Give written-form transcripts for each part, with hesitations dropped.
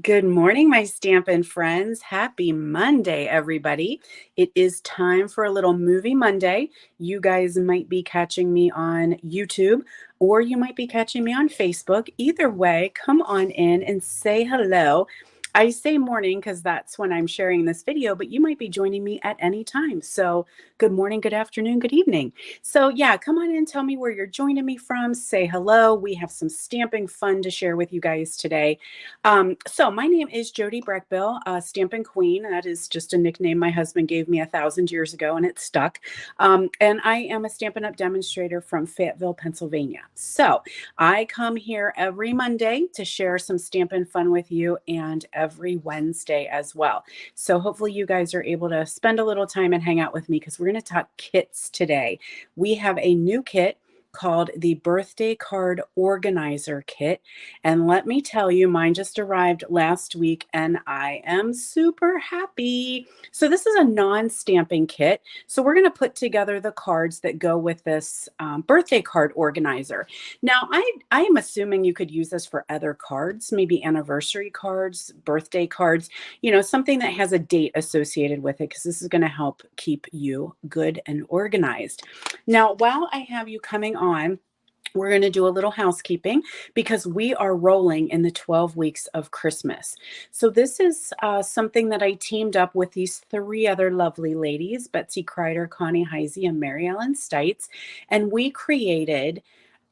Good morning, my Stampin' friends. Happy Monday, everybody. It is time for a little movie Monday. You guys might be catching me on YouTube or you might be catching me on Facebook. Either way, come on in and say hello. I say morning because that's when I'm sharing this video, but you might be joining me at any time. So, good morning, good afternoon, good evening. So, yeah, come on in, tell me where you're joining me from. Say hello. We have some stamping fun to share with you guys today. So my name is Jody Breckbill, Stampin' Queen. That is just a nickname my husband gave me 1,000 years ago, and it stuck. And I am a Stampin' Up! Demonstrator from Fayetteville, Pennsylvania. So I come here every Monday to share some Stampin' fun with you, and every Wednesday as well. So hopefully you guys are able to spend a little time and hang out with me because we're going to talk kits today. We have a new kit called the Birthday Card Organizer Kit. And let me tell you, mine just arrived last week and I am super happy. So, this is a non stamping kit. So, we're going to put together the cards that go with this birthday card organizer. Now, I am assuming you could use this for other cards, maybe anniversary cards, birthday cards, something that has a date associated with it, because this is going to help keep you good and organized. Now, while I have you coming on, we're going to do a little housekeeping because we are rolling in the 12 weeks of Christmas. So, this is something that I teamed up with these three other lovely ladies, Betsy Kreider, Connie Heisey, and Mary Ellen Stites. And we created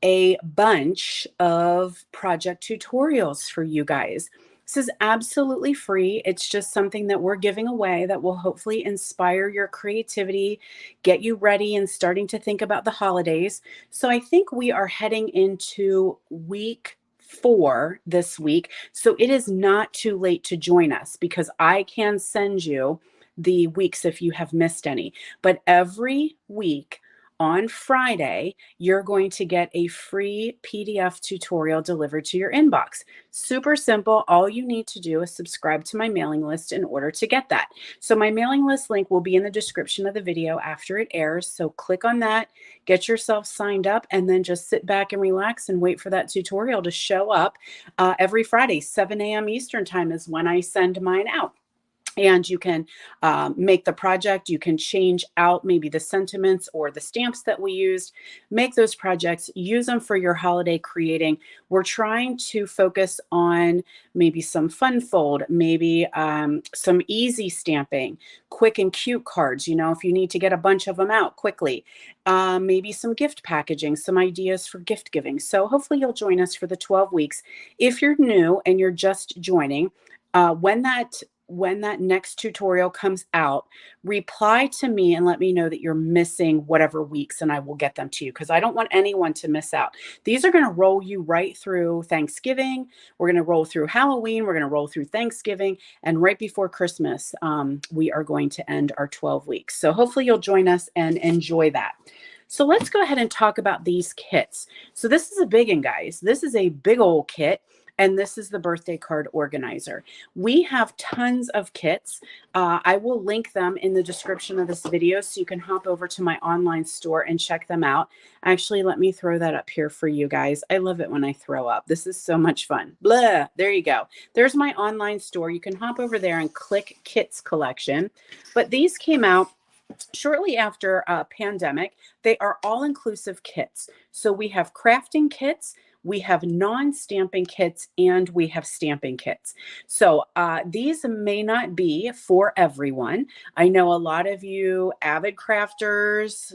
a bunch of project tutorials for you guys. This is absolutely free. It's just something that we're giving away that will hopefully inspire your creativity, get you ready and starting to think about the holidays. So I think we are heading into week 4 this week. So it is not too late to join us because I can send you the weeks if you have missed any. But every week, on Friday, you're going to get a free PDF tutorial delivered to your inbox. Super simple. All you need to do is subscribe to my mailing list in order to get that. So my mailing list link will be in the description of the video after it airs. So click on that, get yourself signed up, and then just sit back and relax and wait for that tutorial to show up. Every Friday, 7 a.m. Eastern time is when I send mine out. And you can make the project, you can change out maybe the sentiments or the stamps that we used, make those projects, use them for your holiday creating. We're trying to focus on maybe some fun fold, maybe some easy stamping, quick and cute cards, if you need to get a bunch of them out quickly, maybe some gift packaging, some ideas for gift giving. So hopefully you'll join us for the 12 weeks. If you're new and you're just joining, when that next tutorial comes out, reply to me and let me know that you're missing whatever weeks and I will get them to you because I don't want anyone to miss out. These are going to roll you right through Thanksgiving. We're going to roll through Halloween. We're going to roll through Thanksgiving. And right before Christmas, we are going to end our 12 weeks. So hopefully you'll join us and enjoy that. So let's go ahead and talk about these kits. So this is a big one, guys. This is a big old kit. And this is the birthday card organizer. We have tons of kits. I will link them in the description of this video so you can hop over to my online store and check them out. Actually, let me throw that up here for you guys. I love it when I throw up. This is so much fun. Blah, there you go. There's my online store. You can hop over there and click Kits Collection. But these came out shortly after pandemic. They are all-inclusive kits. So we have crafting kits, we have non-stamping kits, and we have stamping kits. So these may not be for everyone. I know a lot of you avid crafters,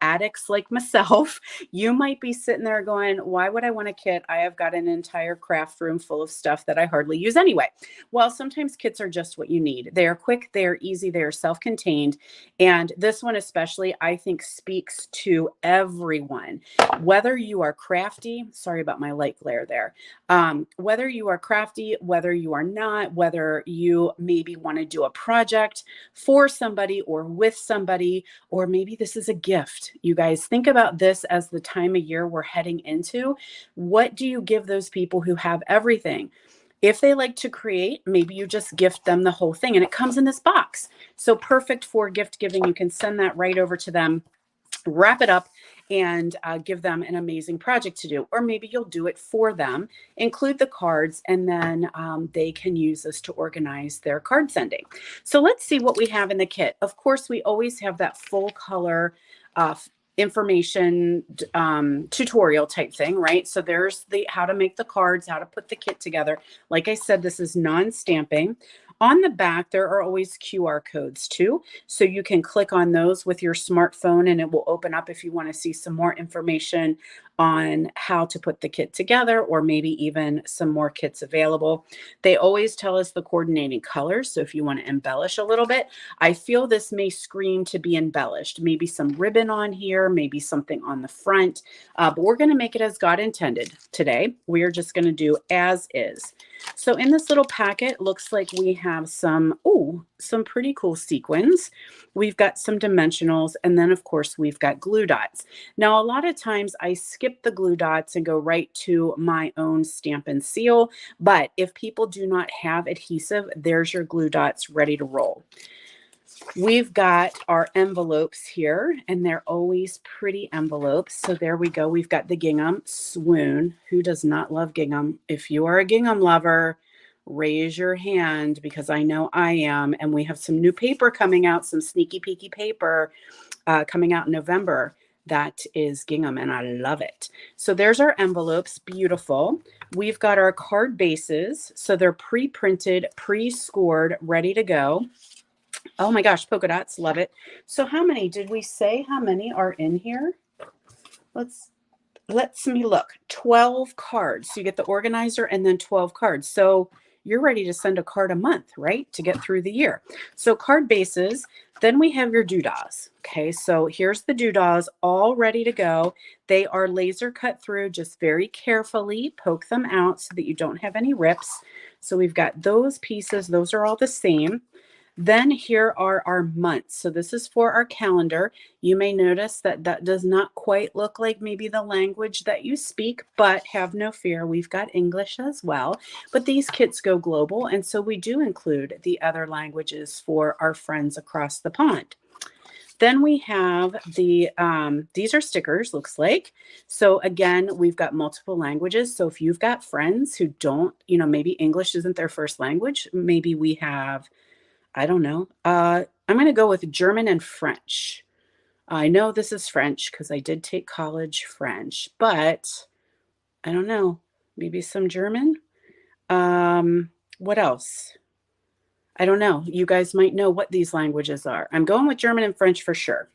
addicts like myself, you might be sitting there going, why would I want a kit? I have got an entire craft room full of stuff that I hardly use anyway. Well, sometimes kits are just what you need. They are quick, they are easy, they are self-contained. And this one especially, I think, speaks to everyone. Whether you are crafty, sorry about my light glare there, whether you are crafty, whether you are not, whether you maybe want to do a project for somebody or with somebody, or maybe this is a gift. You guys think about this as the time of year we're heading into. What do you give those people who have everything? If they like to create, maybe you just gift them the whole thing and it comes in this box. So perfect for gift giving. You can send that right over to them, wrap it up, and give them an amazing project to do. Or maybe you'll do it for them, include the cards, and then they can use this to organize their card sending. So let's see what we have in the kit. Of course, we always have that full color information tutorial type thing, right? So there's the how to make the cards, how to put the kit together. Like I said, this is non-stamping. On the back, there are always QR codes too. So you can click on those with your smartphone and it will open up if you want to see some more information on how to put the kit together, or maybe even some more kits available. They always tell us the coordinating colors. So if you want to embellish a little bit, I feel this may scream to be embellished. Maybe some ribbon on here, maybe something on the front, but we're going to make it as God intended today. We're just going to do as is. So in this little packet, looks like we have some pretty cool sequins. We've got some dimensionals, and then of course we've got glue dots. Now, a lot of times I skip the glue dots and go right to my own stamp and seal, but if people do not have adhesive, there's your glue dots ready to roll. We've got our envelopes here, and they're always pretty envelopes. So there we go. We've got the gingham. Swoon. Who does not love gingham? If you are a gingham lover, raise your hand, because I know I am. And we have some new paper coming out, some sneaky peeky paper coming out in November. That is gingham, and I love it. So there's our envelopes. Beautiful. We've got our card bases. So they're pre-printed, pre-scored, ready to go. Oh my gosh, polka dots, love it. So how many did we say? How many are in here? Let's me look. 12 cards. So you get the organizer and then 12 cards. So you're ready to send a card a month, right? To get through the year. So card bases. Then we have your doodahs. Okay, so here's the doodahs all ready to go. They are laser cut through. Just very carefully poke them out so that you don't have any rips. So we've got those pieces. Those are all the same. Then here are our months. So this is for our calendar. You may notice that that does not quite look like maybe the language that you speak, but have no fear, we've got English as well. But these kits go global, and so we do include the other languages for our friends across the pond. Then we have the, these are stickers, looks like. So again, we've got multiple languages. So if you've got friends who don't, maybe English isn't their first language, maybe we have, I don't know. I'm going to go with German and French. I know this is French because I did take college French, but I don't know. Maybe some German. What else? I don't know. You guys might know what these languages are. I'm going with German and French for sure.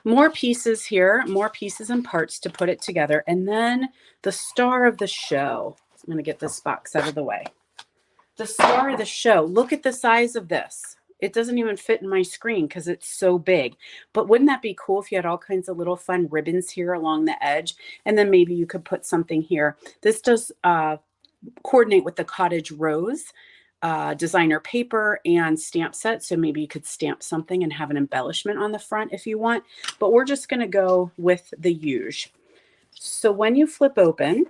More pieces here, more pieces and parts to put it together. And then the star of the show. I'm going to get this box out of the way. The star of the show. Look at the size of this. It doesn't even fit in my screen because it's so big. But wouldn't that be cool if you had all kinds of little fun ribbons here along the edge? And then maybe you could put something here. This does coordinate with the Cottage Rose designer paper and stamp set. So maybe you could stamp something and have an embellishment on the front if you want. But we're just going to go with the huge. So when you flip open,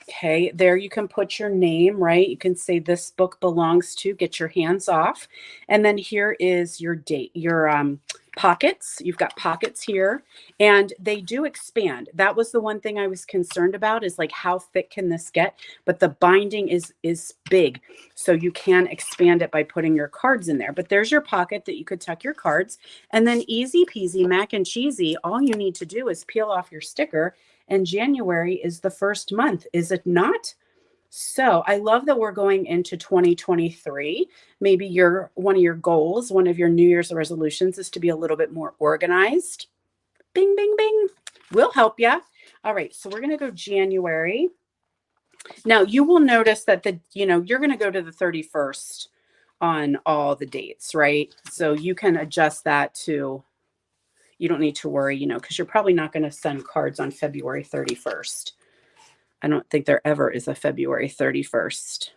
okay, there you can put your name, right? You can say this book belongs to, get your hands off. And then here is your date, your pockets. You've got pockets here, and they do expand. That was the one thing I was concerned about, is like, how thick can this get? But the binding is big, so you can expand it by putting your cards in there. But there's your pocket that you could tuck your cards, and then easy peasy, mac and cheesy. All you need to do is peel off your sticker. And January is the first month, is it not? So I love that we're going into 2023. Maybe one of your goals, one of your New Year's resolutions is to be a little bit more organized. Bing, bing, bing. We'll help you. All right, so we're going to go January. Now you will notice that you're going to go to the 31st on all the dates, right? So you can adjust that to. You don't need to worry, because you're probably not going to send cards on February 31st. I don't think there ever is a February 31st.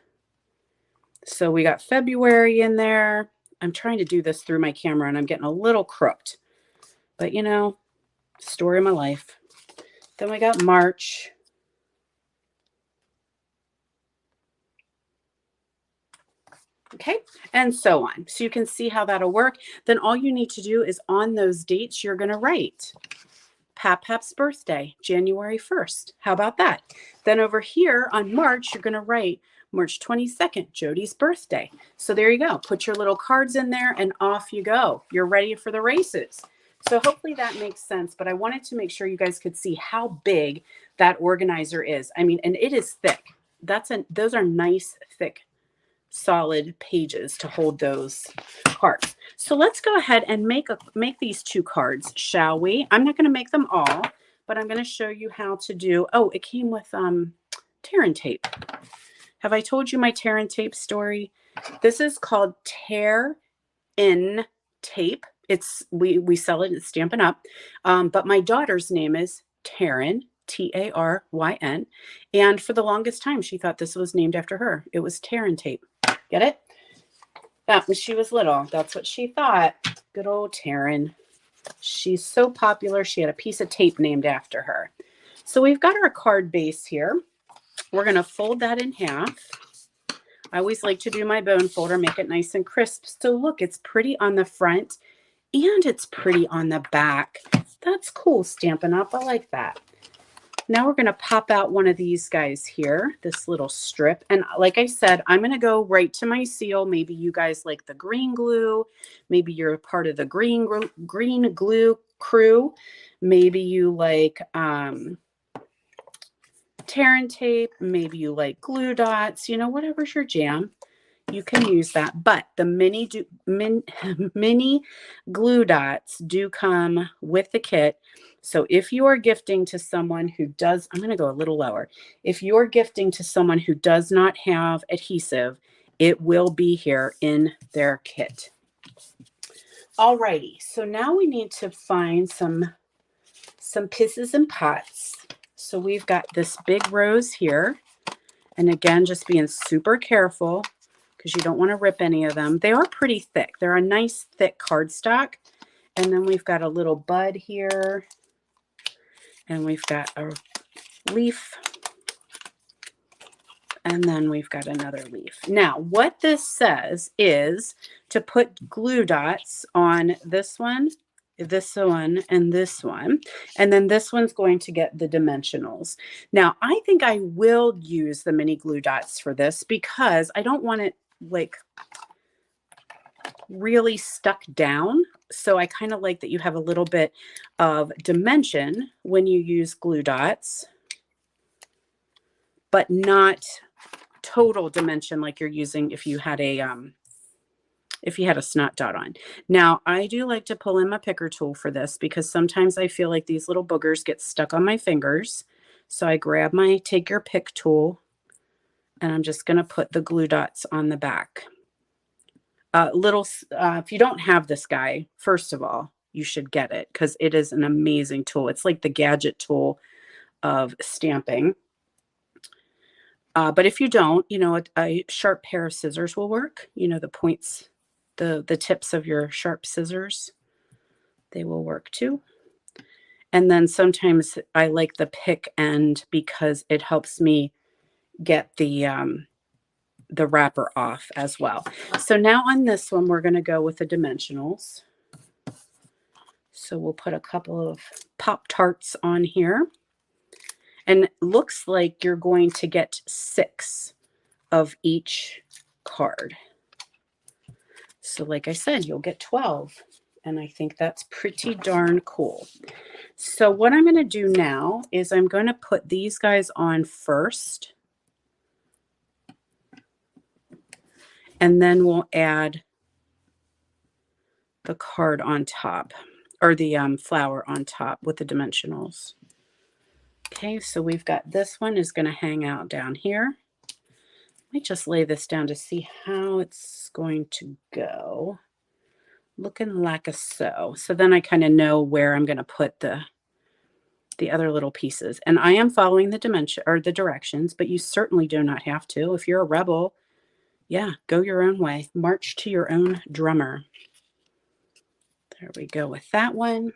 So we got February in there. I'm trying to do this through my camera and I'm getting a little crooked. But, story of my life. Then we got March. Okay, and so on. So you can see how that'll work. Then all you need to do is on those dates, you're going to write Hap Hap's birthday, January 1st. How about that? Then over here on March, you're going to write March 22nd, Jody's birthday. So there you go. Put your little cards in there and off you go. You're ready for the races. So hopefully that makes sense, but I wanted to make sure you guys could see how big that organizer is. I mean, and it is thick. Those are nice, thick, solid pages to hold those cards. So let's go ahead and make these 2 cards, shall we? I'm not going to make them all, but I'm going to show you how to do. Oh, it came with tear and tape. Have I told you my tear and tape story? This is called Tear in Tape. We sell it at Stampin' Up. But my daughter's name is Taryn, Taryn. And for the longest time, she thought this was named after her. It was Tear and Tape. Get it? That when she was little, that's what she thought. Good old Taryn. She's so popular. She had a piece of tape named after her. So we've got our card base here. We're going to fold that in half. I always like to do my bone folder, make it nice and crisp. So look, it's pretty on the front and it's pretty on the back. That's cool, Stampin' Up. I like that. Now we're going to pop out one of these guys here, this little strip. And like I said, I'm going to go right to my seal. Maybe you guys like the green glue. Maybe you're a part of the green glue crew. Maybe you like tear and tape. Maybe you like glue dots. You know, whatever's your jam, you can use that. But the mini glue dots do come with the kit. So if you are gifting to someone who does, I'm going to go a little lower. If you're gifting to someone who does not have adhesive, it will be here in their kit. Alrighty, so now we need to find some pieces and pots. So we've got this big rose here. And again, just being super careful because you don't want to rip any of them. They are pretty thick. They're a nice thick cardstock. And then we've got a little bud here. And we've got a leaf. And then we've got another leaf. Now, what this says is to put glue dots on this one, and this one. And then this one's going to get the dimensionals. Now, I think I will use the mini glue dots for this because I don't want it like really stuck down. So I kind of like that you have a little bit of dimension when you use glue dots, but not total dimension like you're using if you had a snot dot on. Now, I do like to pull in my picker tool for this because sometimes I feel like these little boogers get stuck on my fingers. So I grab my take your pick tool and I'm just going to put the glue dots on the back. If you don't have this guy, first of all, you should get it because it is an amazing tool. It's like the gadget tool of stamping. But if you don't, you know, a sharp pair of scissors will work. You know, the points, the tips of your sharp scissors, they will work too. And then sometimes I like the pick end because it helps me get the wrapper off as well. So now on this one, we're going to go with the dimensionals. So we'll put a couple of Pop-Tarts on here. And it looks like you're going to get 6 of each card. So like I said, you'll get 12. And I think that's pretty darn cool. So what I'm going to do now is I'm going to put these guys on first. And then we'll add the card on top, or the flower on top with the dimensionals. Okay, so we've got this one is going to hang out down here. Let me just lay this down to see how it's going to go. Looking like a so. So then I kind of know where I'm going to put the other little pieces. And I am following the dimension or the directions, but you certainly do not have to. If you're a rebel, yeah, go your own way. March to your own drummer. There we go with that one.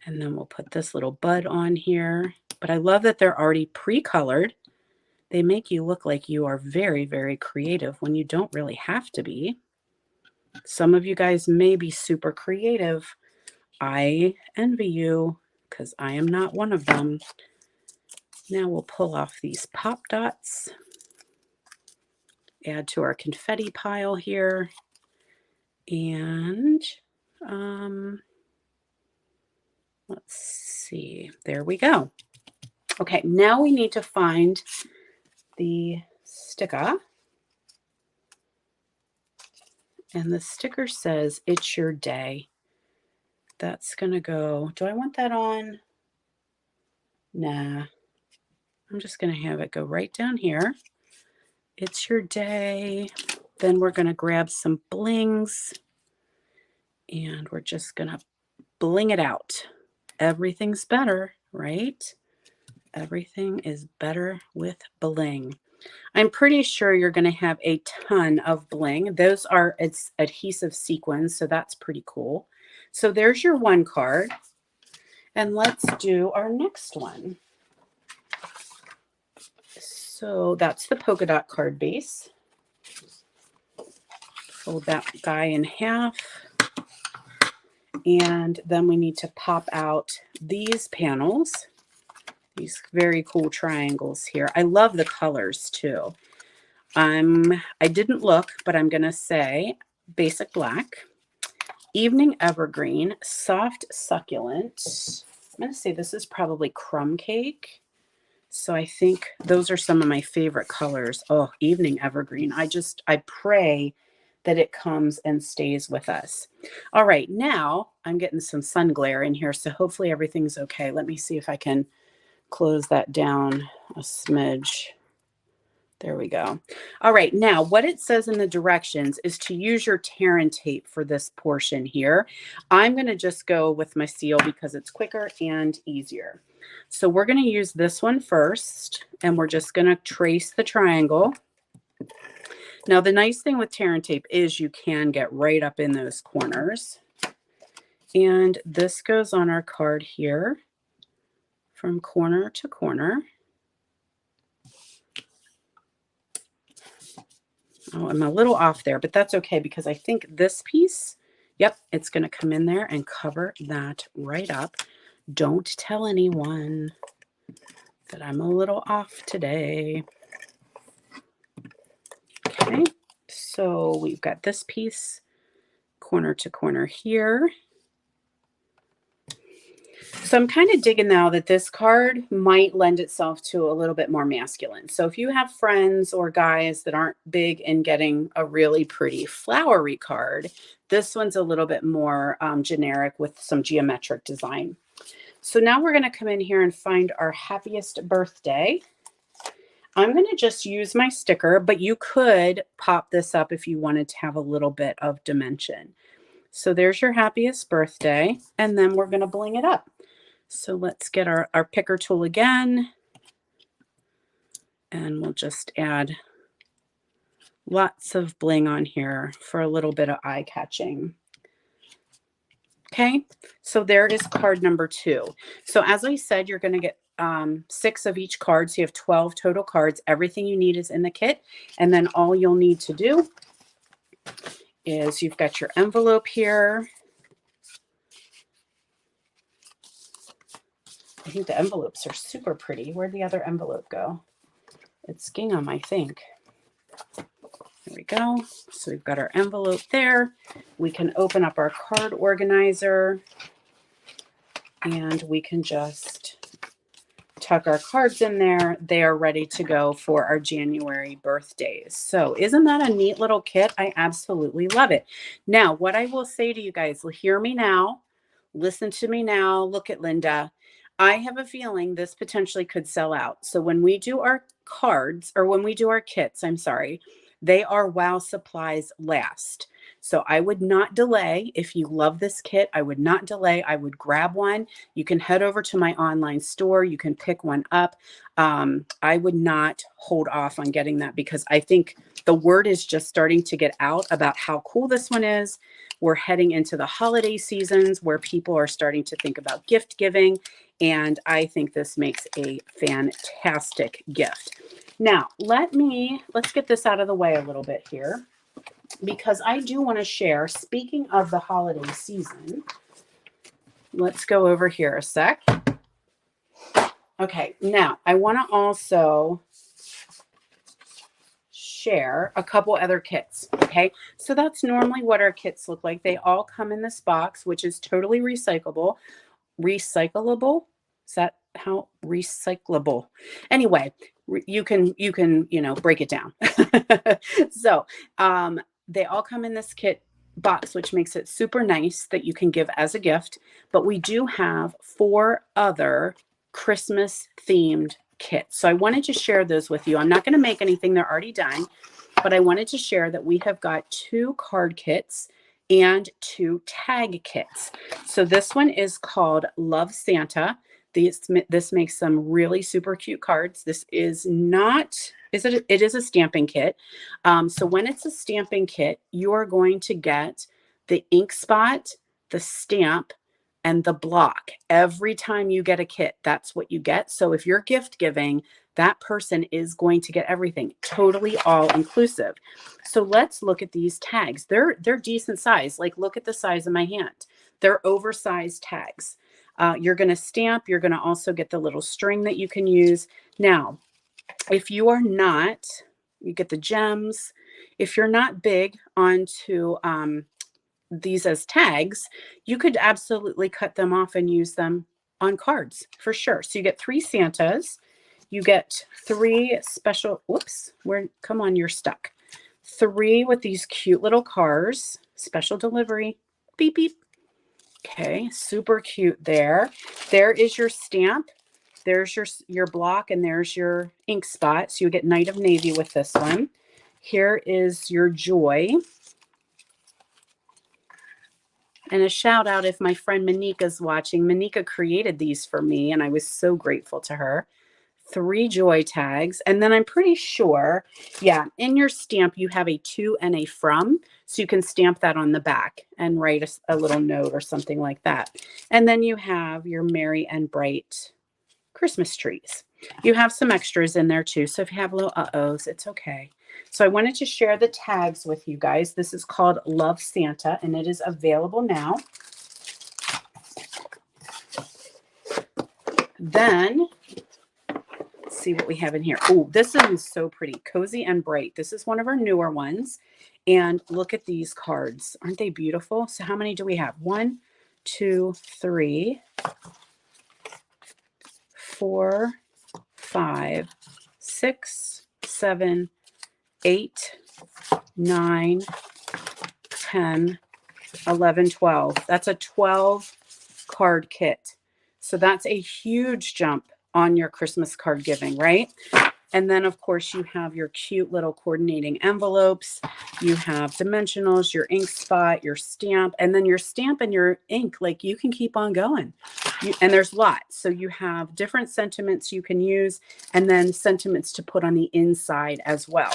And then we'll put this little bud on here. But I love that they're already pre-colored. They make you look like you are very, very creative when you don't really have to be. Some of you guys may be super creative. I envy you because I am not one of them. Now we'll pull off these pop dots, add to our confetti pile here, and let's see, there we go. Okay, now we need to find the sticker. And the sticker says, "It's your day." That's going to go, do I want that on? Nah, I'm just going to have it go right down here. It's your day. Then we're going to grab some blings and we're just going to bling it out. Everything's better, right? Everything is better with bling. I'm pretty sure you're going to have a ton of bling. Those are, it's adhesive sequins, so that's pretty cool. So there's your one card. And let's do our next one. So that's the polka dot card base. Fold that guy in half. And then we need to pop out these panels. These very cool triangles here. I love the colors too. I didn't look, but I'm going to say basic black, evening evergreen, soft succulent. I'm going to say this is probably crumb cake. So I think those are some of my favorite colors. Oh, evening evergreen. I pray that it comes and stays with us. All right, now I'm getting some sun glare in here, so hopefully everything's okay. Let me see if I can close that down a smidge. There we go. All right, now what it says in the directions is to use your tear and tape for this portion here. I'm going to just go with my seal because it's quicker and easier. So we're going to use this one first, and we're just going to trace the triangle. Now, the nice thing with tear and tape is you can get right up in those corners. And this goes on our card here from corner to corner. Oh, I'm a little off there, but that's okay because I think this piece, yep, it's going to come in there and cover that right up. Don't tell anyone that I'm a little off today. Okay, so we've got this piece corner to corner here. So I'm kind of digging now that this card might lend itself to a little bit more masculine. So if you have friends or guys that aren't big in getting a really pretty flowery card, this one's a little bit more generic with some geometric design. So now we're going to come in here and find our happiest birthday. I'm going to just use my sticker, but you could pop this up if you wanted to have a little bit of dimension. So there's your happiest birthday, and then we're going to bling it up. So let's get our picker tool again, and we'll just add lots of bling on here for a little bit of eye catching. Okay, so there is card number 2. So as I said, you're going to get 6 of each card. So you have 12 total cards. Everything you need is in the kit. And then all you'll need to do is you've got your envelope here. I think the envelopes are super pretty. Where'd the other envelope go? It's gingham, I think. There we go. So we've got our envelope there. We can open up our card organizer and we can just tuck our cards in there. They are ready to go for our January birthdays. So isn't that a neat little kit? I absolutely love it. Now, what I will say to you guys, hear me now, listen to me now, look at Linda. I have a feeling this potentially could sell out. So when we do our cards, or when we do our kits, I'm sorry, they are while supplies last. So I would not delay. If you love this kit, I would not delay. I would grab one. You can head over to my online store. You can pick one up. I would not hold off on getting that because I think the word is just starting to get out about how cool this one is. We're heading into the holiday seasons where people are starting to think about gift giving. And I think this makes a fantastic gift. Now, let's get this out of the way a little bit here, because I do want to share, speaking of the holiday season, let's go over here a sec. Okay, now I want to also share a couple other kits. Okay, so that's normally what our kits look like. They all come in this box, which is totally recyclable. Recyclable? Is that how recyclable? Anyway, you can break it down. So they all come in this kit box, which makes it super nice that you can give as a gift. But we do have 4 other Christmas themed kits. So I wanted to share those with you. I'm not going to make anything, they're already done, but I wanted to share that we have got 2 card kits and 2 tag kits. So this one is called Love Santa. This makes some really super cute cards. This is not, it is a stamping kit. So when it's a stamping kit, you are going to get the ink spot, the stamp, and the block. Every time you get a kit, that's what you get. So if you're gift giving, that person is going to get everything, totally all inclusive. So let's look at these tags. They're decent size. Like, look at the size of my hand. They're oversized tags. You're going to stamp. You're going to also get the little string that you can use. Now, if you are not, you get the gems. If you're not big onto these as tags, you could absolutely cut them off and use them on cards for sure. So you get 3 Santas. You get 3 special, whoops, come on, you're stuck. 3 with these cute little cars, special delivery, beep, beep. Okay, super cute there. There is your stamp. There's your block, and there's your ink spot. So you get Knight of Navy with this one. Here is your joy. And a shout out if my friend Manika's watching. Manika created these for me, and I was so grateful to her. 3 joy tags. And then I'm pretty sure, yeah, in your stamp, you have a to and a from. So you can stamp that on the back and write a little note or something like that. And then you have your merry and bright Christmas trees. You have some extras in there too. So if you have little uh-ohs, it's okay. So I wanted to share the tags with you guys. This is called Love Santa, and it is available now. Then let's see what we have in here. Oh, this one is so pretty. Cozy and Bright. This is one of our newer ones. And look at these cards. Aren't they beautiful? So how many do we have? 1, 2, 3, 4, 5, 6, 7, 8, 9, 10, 11, 12. That's a 12 card kit. So that's a huge jump on your Christmas card giving, right? And then, of course, you have your cute little coordinating envelopes. You have dimensionals, your ink spot, your stamp, and then your stamp and your ink. Like, you can keep on going. And there's lots. So you have different sentiments you can use, and then sentiments to put on the inside as well.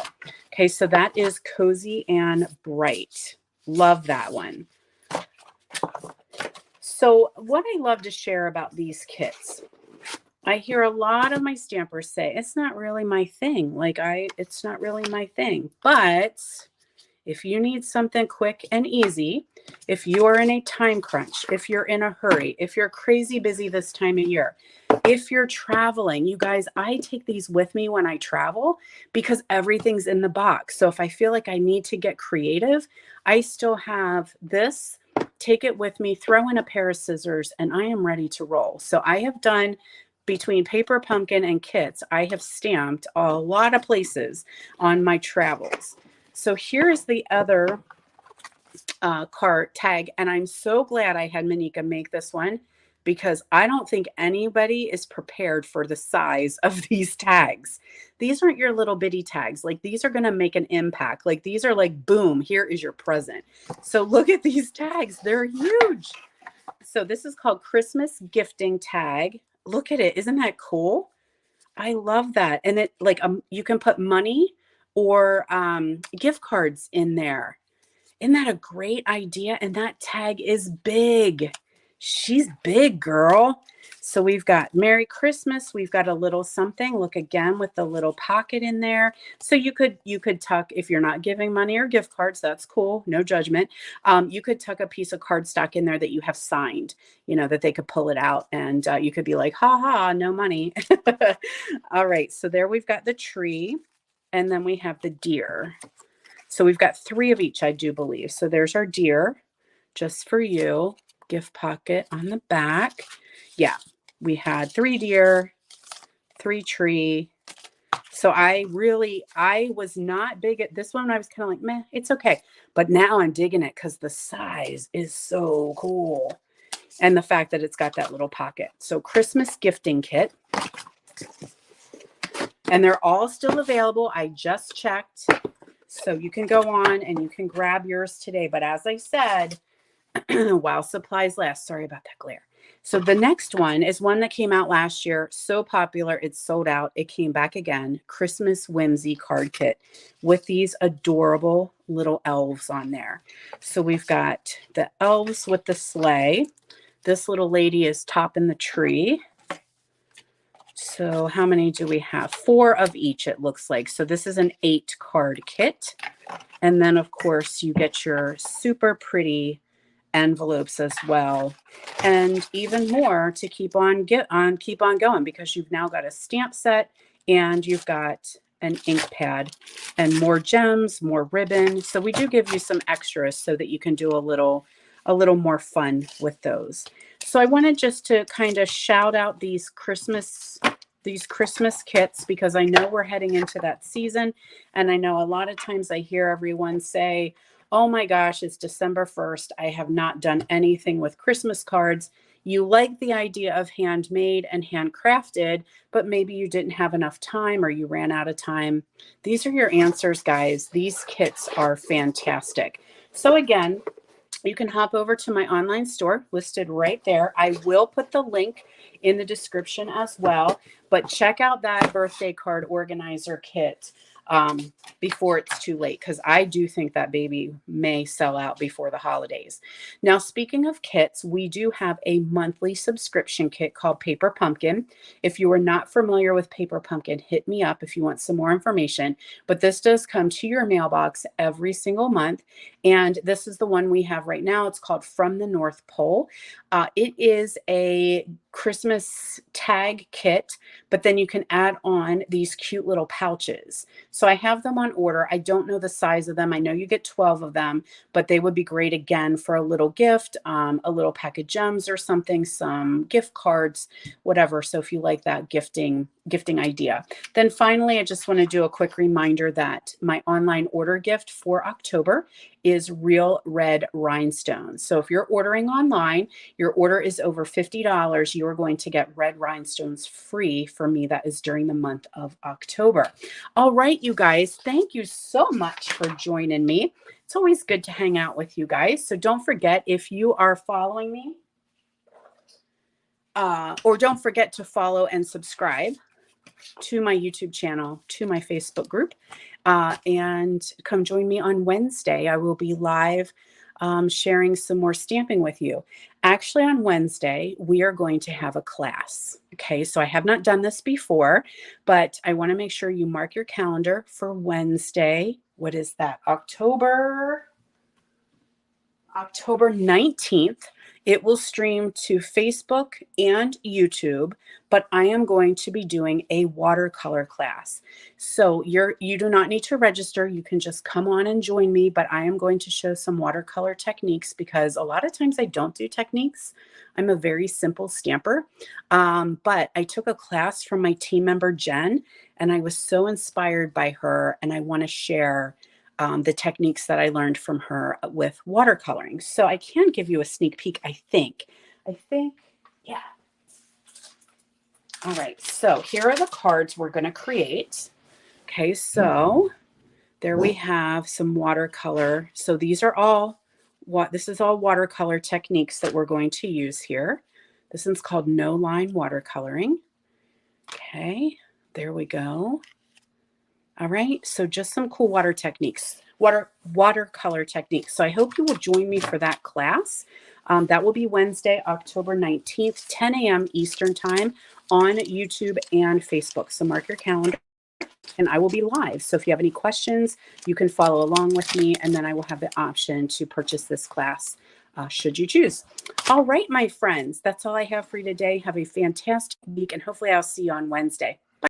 Okay, so that is Cozy and Bright. Love that one. So what I love to share about these kits, I hear a lot of my stampers say, it's not really my thing. It's not really my thing. But if you need something quick and easy, if you are in a time crunch, if you're in a hurry, if you're crazy busy this time of year, if you're traveling, you guys, I take these with me when I travel because everything's in the box. So if I feel like I need to get creative, I still have this. Take it with me, throw in a pair of scissors, and I am ready to roll. So I have done, between Paper Pumpkin and kits, I have stamped a lot of places on my travels. So here is the other card tag, and I'm so glad I had Manika make this one because I don't think anybody is prepared for the size of these tags. These aren't your little bitty tags. Like, these are going to make an impact. Like, these are like, boom, here is your present. So look at these tags. They're huge. So this is called Christmas Gifting Tag. Look at it. Isn't that cool? I love that. And it, like, you can put money or gift cards in there. Isn't that a great idea? And that tag is big. She's big, girl. So we've got Merry Christmas. We've got a little something. Look again with the little pocket in there. So you could tuck, if you're not giving money or gift cards, that's cool. No judgment. You could tuck a piece of cardstock in there that you have signed, that they could pull it out, and you could be like, ha ha, no money. All right. So there we've got the tree, and then we have the deer. So we've got 3 of each, I do believe. So there's our deer, just for you. Gift pocket on the back. Yeah, we had 3 deer, 3 tree. So I was not big at this one. I was kind of like, meh, it's okay. But now I'm digging it because the size is so cool. And the fact that it's got that little pocket. So Christmas gifting kit. And they're all still available. I just checked. So you can go on and you can grab yours today. But as I said, while supplies last, sorry about that glare. So the next one is one that came out last year. So popular, it's sold out. It came back again. Christmas Whimsy card kit with these adorable little elves on there. So we've got the elves with the sleigh. This little lady is topping the tree. So how many do we have? 4 of each, it looks like. So this is an 8 card kit. And then, of course, you get your super pretty envelopes as well, and even more to keep on going, because you've now got a stamp set and you've got an ink pad and more gems, more ribbon. So we do give you some extras so that you can do a little more fun with those. So I wanted just to kind of shout out these Christmas kits, because I know we're heading into that season, and I know a lot of times I hear everyone say, oh my gosh, it's December 1st. I have not done anything with Christmas cards. You like the idea of handmade and handcrafted, but maybe you didn't have enough time or you ran out of time. These are your answers, guys. These kits are fantastic. So again, you can hop over to my online store listed right there. I will put the link in the description as well, but check out that birthday card organizer kit before it's too late, because I do think that baby may sell out before the holidays. Now, speaking of kits, we do have a monthly subscription kit called Paper Pumpkin. If you are not familiar with Paper Pumpkin, hit me up if you want some more information. But this does come to your mailbox every single month. And this is the one we have right now. It's called From the North Pole. It is a Christmas tag kit, but then you can add on these cute little pouches. So I have them on order. I don't know the size of them. I know you get 12 of them, but they would be great again for a little gift, a little pack of gems or something, some gift cards, whatever. So if you like that gifting idea. Then finally, I just want to do a quick reminder that my online order gift for October is Real Red Rhinestones. So if you're ordering online, your order is over $50, you are going to get red rhinestones free for me. That is during the month of October. All right, you guys, thank you so much for joining me. It's always good to hang out with you guys. So don't forget, if you are following me, or don't forget to follow and subscribe to my YouTube channel, to my Facebook group, and come join me on Wednesday. I will be live sharing some more stamping with you. Actually, on Wednesday, we are going to have a class. Okay, so I have not done this before, but I want to make sure you mark your calendar for Wednesday. What is that? October 19th. It will stream to Facebook and YouTube, but I am going to be doing a watercolor class. So you do not need to register. You can just come on and join me, but I am going to show some watercolor techniques, because a lot of times I don't do techniques. I'm a very simple stamper. But I took a class from my team member, Jen, and I was so inspired by her, and I want to share the techniques that I learned from her with watercoloring. So I can give you a sneak peek, I think, yeah. All right, so here are the cards we're going to create. Okay, so there we have some watercolor. So these are all, this is all watercolor techniques that we're going to use here. This one's called No Line Watercoloring. Okay, there we go. All right, so just some cool watercolor techniques. So I hope you will join me for that class. That will be Wednesday, October 19th, 10 a.m. Eastern Time on YouTube and Facebook. So mark your calendar and I will be live. So if you have any questions, you can follow along with me, and then I will have the option to purchase this class should you choose. All right, my friends, that's all I have for you today. Have a fantastic week, and hopefully I'll see you on Wednesday.